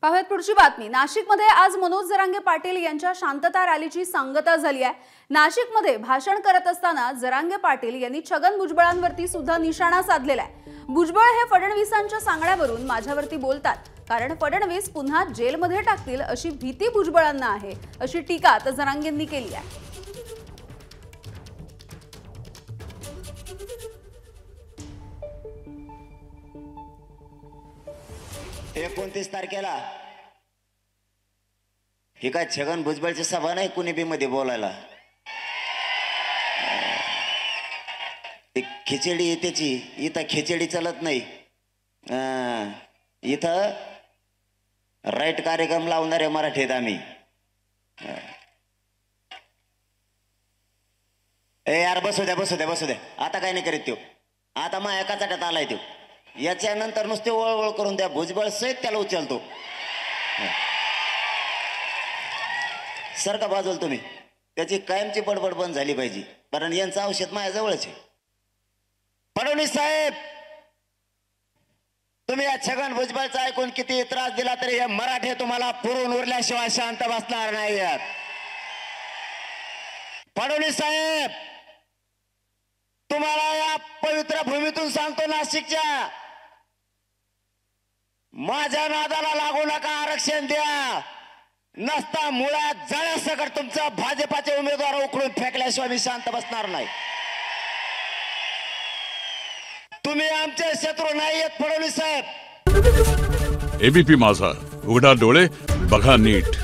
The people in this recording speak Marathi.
पाहूयात पुढची बातमी। नाशिकमध्ये आज मनोज जरांगे पाटील यांच्या शांतता रॅलीची सांगता झाली आहे। नाशिकमध्ये भाषण करत असताना जरांगे पाटील यांनी छगन भुजबळांवरती सुद्धा निशाणा साधलेला आहे। भुजबळ हे फडणवीसांच्या सांगण्यावरून माझ्यावरती बोलतात, कारण फडणवीस पुन्हा जेलमध्ये टाकतील अशी भीती भुजबळांना आहे, अशी टीका आता जरांगेंनी केली आहे। 29 तारखेला ही काय छगन भुजबळची सभा नाही कुणी बी मध्ये बोलायला। खिचडी त्याची इथं खिचडी चालत नाही। इथं राईट कार्यक्रम लावणारे मराठीत आम्ही। ए यार बसू द्या आता काय नाही करीत तो। आता मग एका चाट्यात आलाय तो। याच्यानंतर नुसते वळवळ करून द्या, भुजबळ सहित त्याला उचलतो। सारखा बाजूला तुम्ही, त्याची कायमची बडबड बंद झाली पाहिजे, कारण यांचं औषध माझ्या जवळच आहे। फडणवीस साहेब, तुम्ही या छगन भुजबळचा ऐकून किती त्रास दिला तरी हे मराठे तुम्हाला पुरून उरल्याशिवाय शांत बसणार नाही। फडणवीस साहेब, तुम्हाला या पवित्र भूमीतून सांगतो, नाशिकच्या माझ्या नादाला लागू नका, आरक्षण द्या, नसता मुळात जळ्यासकट तुमचा भाजपाचे उमेदवार उकळून फेकल्याशिवाय मी शांत बसणार नाही। तुम्ही आमचे शत्रू नाहीयेत फडणवीस साहेब। एबीपी माझा, उघडा डोळे बघा नीट।